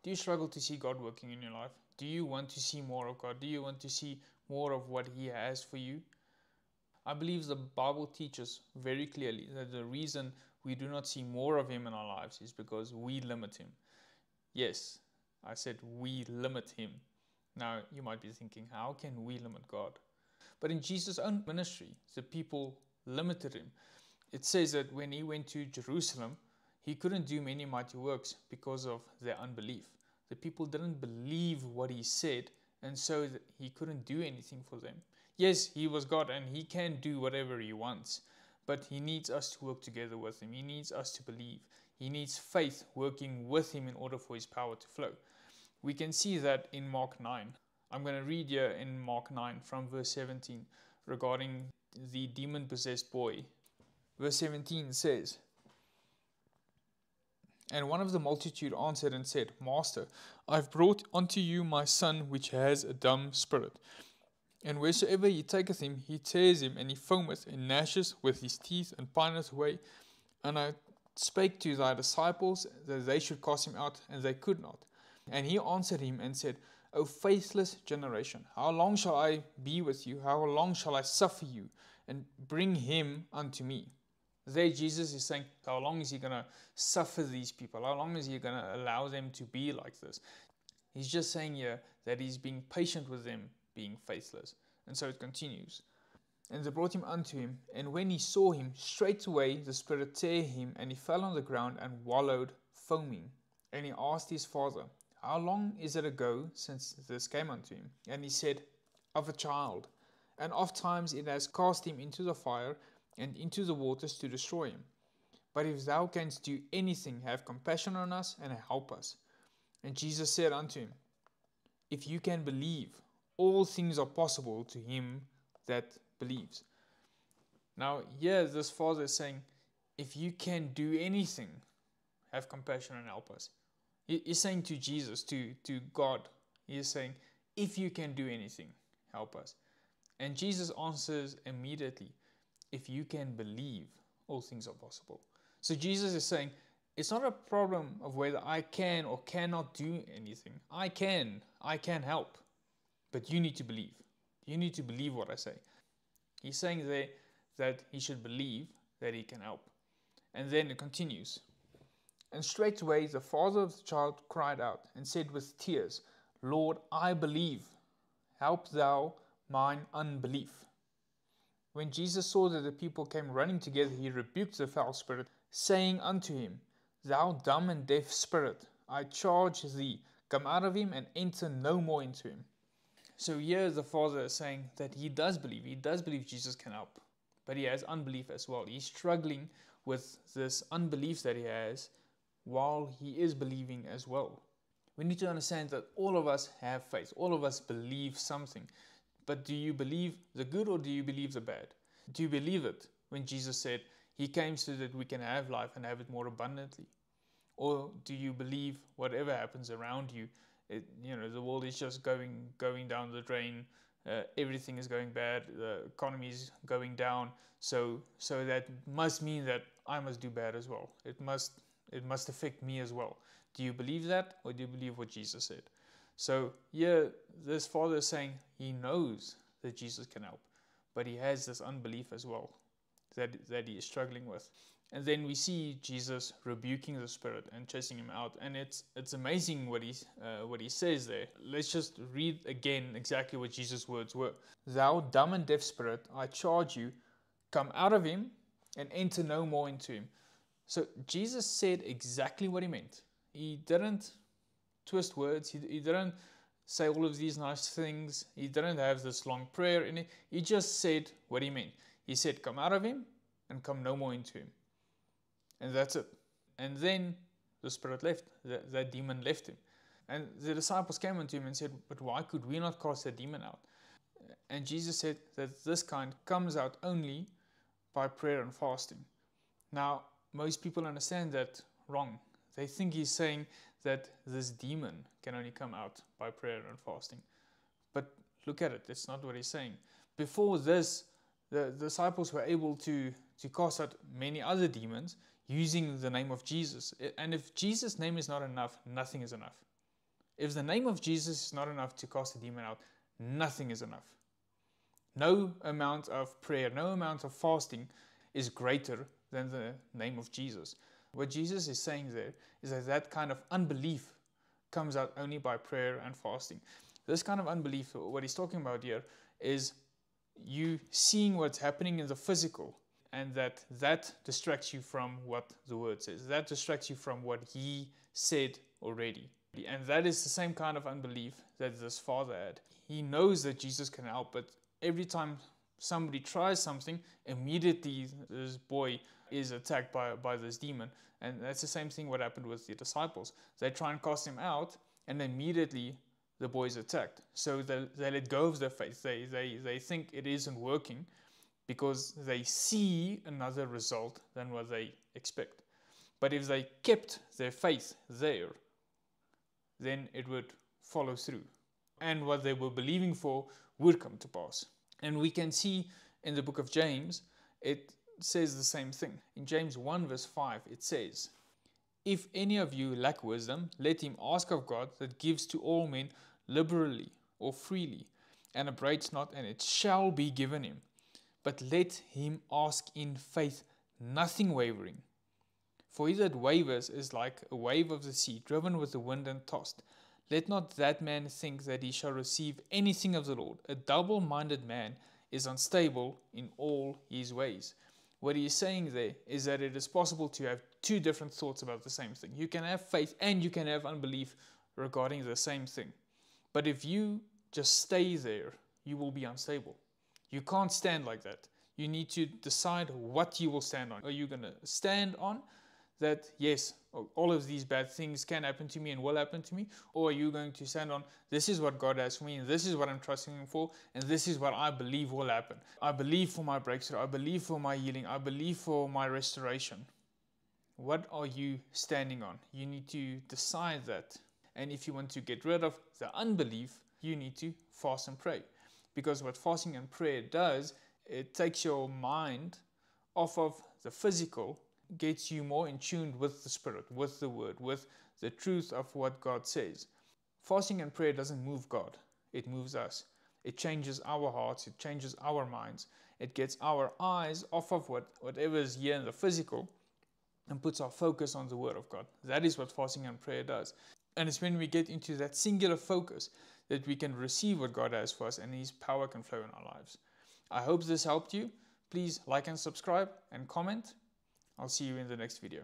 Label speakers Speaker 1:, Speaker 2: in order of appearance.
Speaker 1: Do you struggle to see God working in your life? Do you want to see more of God? Do you want to see more of what He has for you? I believe the Bible teaches very clearly that the reason we do not see more of Him in our lives is because we limit Him. Yes, I said we limit Him. Now, you might be thinking, how can we limit God? But in Jesus' own ministry, the people limited Him. It says that when He went to Jerusalem, He couldn't do many mighty works because of their unbelief. The people didn't believe what He said, and so He couldn't do anything for them. Yes, He was God and He can do whatever He wants, but He needs us to work together with Him. He needs us to believe. He needs faith working with Him in order for His power to flow. We can see that in Mark 9. I'm going to read here in Mark 9 from verse 17 regarding the demon-possessed boy. Verse 17 says, "And one of the multitude answered and said, Master, I've brought unto you my son which has a dumb spirit. And wheresoever he taketh him, he tears him, and he foameth, and gnasheth with his teeth, and pineth away. And I spake to thy disciples that they should cast him out, and they could not. And he answered him and said, O faithless generation, how long shall I be with you? How long shall I suffer you? And bring him unto me." There Jesus is saying, how long is He going to suffer these people? How long is He going to allow them to be like this? He's just saying here that He's being patient with them being faithless. And so it continues. "And they brought him unto him, and when he saw him, straightway the spirit tear him, and he fell on the ground and wallowed, foaming. And he asked his father, How long is it ago since this came unto him? And he said, Of a child. And oft times it has cast him into the fire, and into the waters to destroy him. But if thou canst do anything, have compassion on us, and help us. And Jesus said unto him, If you can believe, all things are possible to him that believes." Now here this father is saying, if you can do anything, have compassion and help us. He's saying to Jesus, to God, he is saying, if you can do anything, help us. And Jesus answers immediately, if you can believe, all things are possible. So Jesus is saying, it's not a problem of whether I can or cannot do anything. I can help. But you need to believe. You need to believe what I say. He's saying there that he should believe that he can help. And then it continues. "And straightway the father of the child cried out and said with tears, Lord, I believe. Help thou mine unbelief. When Jesus saw that the people came running together, he rebuked the foul spirit, saying unto him, Thou dumb and deaf spirit, I charge thee, come out of him and enter no more into him." So here the father is saying that he does believe Jesus can help, but he has unbelief as well. He's struggling with this unbelief that he has while he is believing as well. We need to understand that all of us have faith, all of us believe something. But do you believe the good or do you believe the bad? Do you believe it when Jesus said he came so that we can have life and have it more abundantly? Or do you believe whatever happens around you, the world is just going down the drain, everything is going bad, the economy is going down, so that must mean that I must do bad as well. It must affect me as well. Do you believe that, or do you believe what Jesus said? So here, this father is saying he knows that Jesus can help, but he has this unbelief as well that he is struggling with. And then we see Jesus rebuking the spirit and chasing him out, and it's amazing what he says there. Let's just read again exactly what Jesus' words were. "Thou dumb and deaf spirit, I charge you, come out of him and enter no more into him." So Jesus said exactly what he meant. He didn't twist words. He didn't say all of these nice things. He didn't have this long prayer in it. He just said what he meant. He said, come out of him and come no more into him. And that's it. And then the spirit left. That demon left him. And the disciples came unto him and said, but why could we not cast that demon out? And Jesus said that this kind comes out only by prayer and fasting. Now, most people understand that wrong. They think he's saying that this demon can only come out by prayer and fasting. But look at it, that's not what he's saying. Before this, the disciples were able to cast out many other demons using the name of Jesus. And if Jesus' name is not enough, nothing is enough. If the name of Jesus is not enough to cast a demon out, nothing is enough. No amount of prayer, no amount of fasting is greater than the name of Jesus. What Jesus is saying there is that that kind of unbelief comes out only by prayer and fasting. This kind of unbelief, what he's talking about here, is you seeing what's happening in the physical, and that distracts you from what the word says. That distracts you from what he said already. And that is the same kind of unbelief that this father had. He knows that Jesus can help, but every time somebody tries something, immediately this boy is attacked by this demon. And that's the same thing what happened with the disciples. They try and cast him out, and immediately the boy is attacked. So they let go of their faith. They think it isn't working because they see another result than what they expect. But if they kept their faith there, then it would follow through. And what they were believing for would come to pass. And we can see in the book of James, it says the same thing. In James 1 verse 5, it says, "If any of you lack wisdom, let him ask of God that gives to all men liberally or freely, and upbraids not, and it shall be given him. But let him ask in faith, nothing wavering. For he that wavers is like a wave of the sea, driven with the wind and tossed. Let not that man think that he shall receive anything of the Lord. A double-minded man is unstable in all his ways." What he is saying there is that it is possible to have two different thoughts about the same thing. You can have faith and you can have unbelief regarding the same thing. But if you just stay there, you will be unstable. You can't stand like that. You need to decide what you will stand on. Are you going to stand on that, yes, all of these bad things can happen to me and will happen to me? Or are you going to stand on, this is what God has for me, and this is what I'm trusting him for, and this is what I believe will happen. I believe for my breakthrough. I believe for my healing. I believe for my restoration. What are you standing on? You need to decide that. And if you want to get rid of the unbelief, you need to fast and pray. Because what fasting and prayer does, it takes your mind off of the physical, gets you more in tune with the Spirit, with the Word, with the truth of what God says. Fasting and prayer doesn't move God, it moves us. It changes our hearts, it changes our minds. It gets our eyes off of whatever is here in the physical and puts our focus on the Word of God. That is what fasting and prayer does. And it's when we get into that singular focus that we can receive what God has for us and his power can flow in our lives. I hope this helped you. Please like and subscribe and comment. I'll see you in the next video.